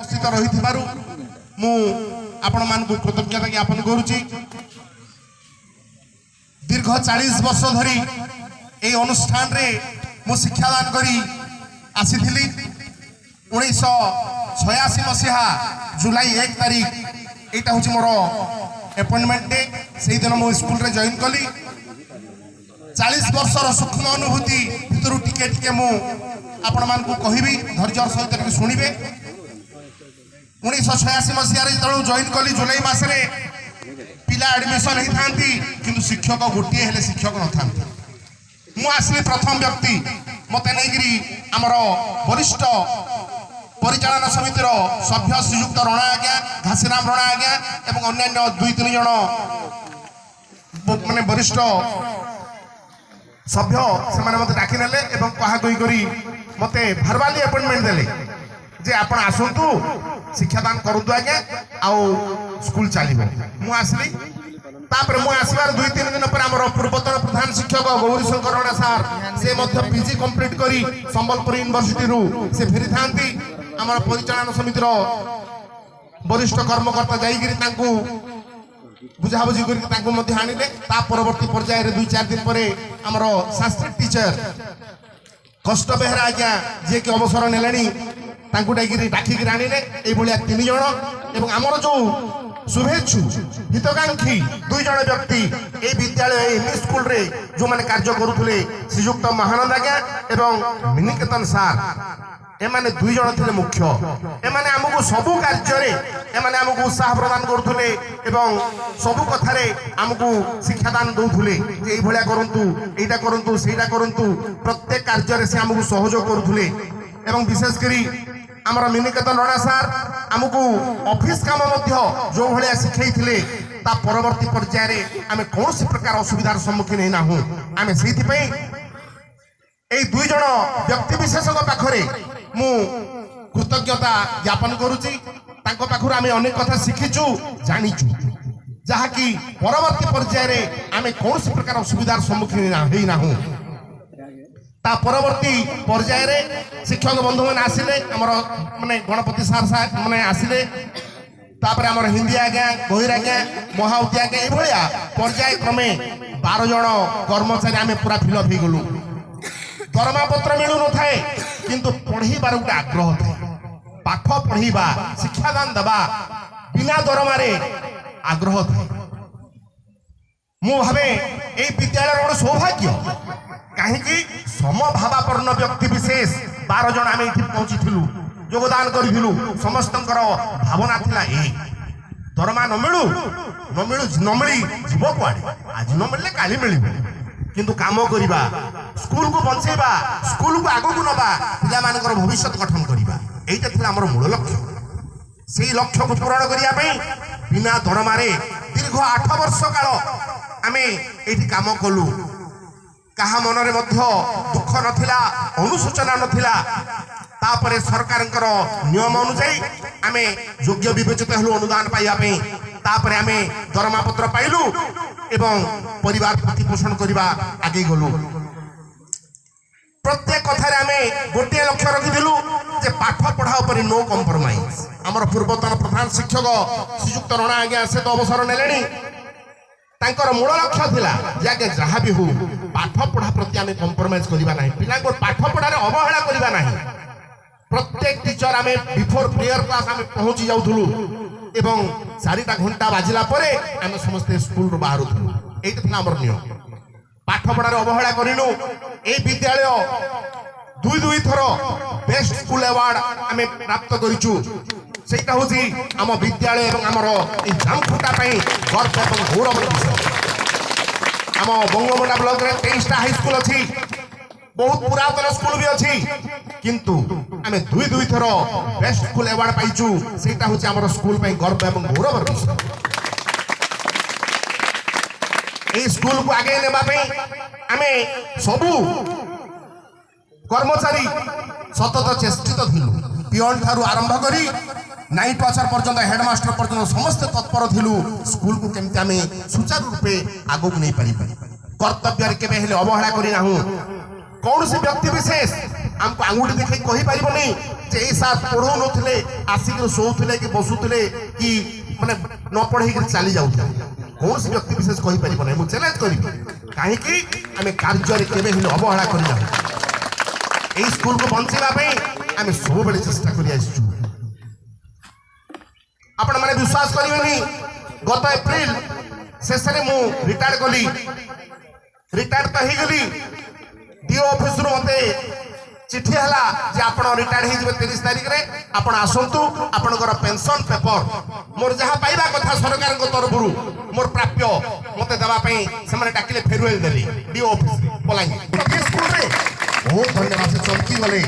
उपस्थित रही कृतज्ञता ज्ञापन करुच्ची। दीर्घ 40 वर्ष धरी ए अनुष्ठान रे मु शिक्षादान करी आसी 1986 मसीहा जुलाई 1 तारीख यहाँ हूँ मोर अपॉइंटमेंट डे। से दिन मु स्कूल रे जॉइन कली। 40 वर्षर सूक्ष्म अनुभूति भितर टिके टिके मु आपण मान को कहबी धैर्य सहित शुणिबे। 1986 मसीह जो जॉइन कली जुलाई मासरे पिला एडमिशन होई थांती किंतु शिक्षक गोटे हेले शिक्षक न थांती। मु आसली प्रथम व्यक्ति मते नैगिरी आमर वरिष्ठ परिचालन समितिर सभ्य श्रीयुक्त रणा आज्ञा घासीराम रणा आज्ञा एवं अन्य 2-3 जन माने वरिष्ठ सभ्य से मते डाकी नेले एवं कहा कही करी मते भरवाली अपॉइंटमेंट देले जे आपण आसंतु शिक्षादान करंतु आज्ञा आउ स्कूल चलिबो। मु आसली तापर मु आसबार 2-3 दिन पर हमर पूर्वतन प्रधान शिक्षक गौरी शंकर रणा सार से मध्य पीजी कंप्लीट करी संबलपुर यूनिवर्सिटी रु से फेरी थांती। हमर परिचालन समितिर वरिष्ठ कर्मकर्ता जाईगिरी तांकू बुझाबुझी करी तांकू मध्य आनिले। ता परवर्ती पर्याय रे 2-4 दिन परे हमर संस्कृत टीचर कष्ट बेहरा आज्ञा जे के अवसर नेलानी तांकू डाकिरी आनिले। ए भलिया 3 जण एवं हमर जो शुभेच्छु हितकांक्षी 2 जण व्यक्ति ए विद्यालय एमई स्कूल रे जो माने कार्य करूथले श्रीयुक्त महानंद आज्ञा एवं मिनिकेतन सार एमाने 2 जण थिले मुख्य। एमाने हमकु सबु कार्य रे एमाने हमकु उत्साह प्रदान करूथले एवं सबु कथा रे हमकु शिक्षादान दउथले जे ए भलिया करंतु एटा करंतु सेटा करंतु प्रत्येक कार्य रे से हमकु सहयोग करूथले। एवं विशेष करी आमर मिनिकेतन रणा सार आमको ऑफिस काम मध्य जो भलिया शिखई थिले ता परवर्ती पर्याय रे आमे कौन सी प्रकार असुविधार सम्मुखीन ना हूं। आमे सेति पई ए 2 जण व्यक्ति विशेषक पाखरे मु कृतज्ञता ज्ञापन करूची। तांको पाखरु आमे अनेक कथा शिखिचु जानिचु जहा कि परवर्ती पर्याय रे आमे कौन सी प्रकार असुविधार सम्मुखीन ना हूं। ता परवर्ती पर्याय रे शिक्षक बंधु मैंने आसिले हमर माने गणपति सार माने आसिले। तापर हमर हिंदी आज्ञा गहिर आज्ञा महाउती आज्ञा ए भलिया पर्याय क्रमे 12 जण कर्मचारी आमे पूरा फिलअप हो गलु। दरमा पत्र मिलु न थाए किंतु पढ़ीबार गोटे आग्रह थाए। पाठ पढ़ीबा शिक्षादान दबा बिना दरमा रे आग्रह थाए। मु भावे ए विद्यालय गोटे सौभाग्य कहीं समभावापन्न व्यक्ति विशेष 12 जन आम ये पहुंची योगदान करूँ। समस्त भावना थिला ए दरमा न मिलू न मिली जीव कुआड़े आज न मिलले काली मिल किंतु काम करवा स्कूल को बंचेबा स्कूल को आगू को नवा पिला मानकर भविष्य गठन करवा एटा थिला हमर मूल लक्ष्य। से लक्ष्य को पूरण करिया पई बिना दरमा रे दीर्घ 8 वर्ष काल आमे एठी काम कलु। कहा मनरे मध्य दुख नथिला अनुसूचना नथिला। तापरे सरकार नियम अनुसार आमे योग्य विवेचित हेलु अनुदान पाइबा पे। तापरे आमे दरमा पत्र पाइलु एवं परिवार प्रतिपोषण करबा आगे गलु। प्रत्येक कथारे आमे गोटे लक्ष्य रखिदिलु जे पाठ पढ़ा उपरे नो कॉम्प्रोमाइज। हमर पूर्वतन प्रधान शिक्षक श्रीयुक्त रणा आज्ञा से तो अवसर नेलेनी। तांकर मूल लक्ष्य थिला जे जहाँ भी हो पाठ पढ़ा प्रति आमे कॉम्प्रोमाइज करबा नाही। पिला को पाठ पढ़ा रे अवहेला करबा नाही। प्रत्येक टीचर आमे बिफोर प्रेयर क्लास आमे पहुंची जाउथुलु एवं 4टा घंटा बाजिला परे आमे समस्त स्कूल रो बाहरुथुलु। एटा थिला हमर नियम। पाठ पढ़ा रे अवहेला करिनु। ए विद्यालय 2 थर बेस्ट स्कूल अवार्ड आमे प्राप्त करिचु। सेटा होची आम विद्यालय एवं आमर ए जामखुटा पई गर्व एवं गौरव विषय। आम बंगमुंडा ब्लॉक रे 23टा हाई स्कूल अछि। बहुत पुरातन स्कूल भी अछि किंतु आमे 2 थर बेस्ट स्कूल अवार्ड पाइचु। सेटा होची आमर स्कूल पई गर्व एवं गौरव विषय। ए स्कूल को आगे नेबा पई आमे सबु कर्मचारी सतत चेष्टित थिलु। पियन ठारू आरंभ करी नाइट वाचर पर्यंत हेडमास्टर पर्यंत समस्त तत्पर थिलु स्कूल को केमती आमे सुचारू रूपे आगो नहीं पारि। कर्तव्य केबे हेले अवहेला करी नाहु। कौन से व्यक्ति विशेष हमको आंगुठी देखै कहि परिबो नहीं जे ए सार पढ़ो नथिले आसिक सोउथिले कि बसुथिले कि माने न पढ़े कि चली जाउथिले कौन से व्यक्ति विशेष कहि परिबो नै मु चैलेंज करिबि काहे कि आमे कार्य रे केबे हिल अवहेला करिना ए स्कूल को बंचिबा पे आमे सब बेले चेष्टा करि आइछु आपण माने विश्वास करिबेनी गत एप्रिल शेषे मु रिटायर कली रिटायर तो ही गली डीओ ऑफिस रु मते चिठी हला जे आपण रिटायर ही जबे 30 तारिख रे आपण आसंतु आपनकर पेंशन पेपर मोर जहा पाइबा कथा सरकार को तरफ रु मोर प्राप्य मते देबा पई से माने डाकिले फेरवेल देली डीओ ऑफिस पलांगी स्कूल रे बहुत धन्यवाद से चमकी गले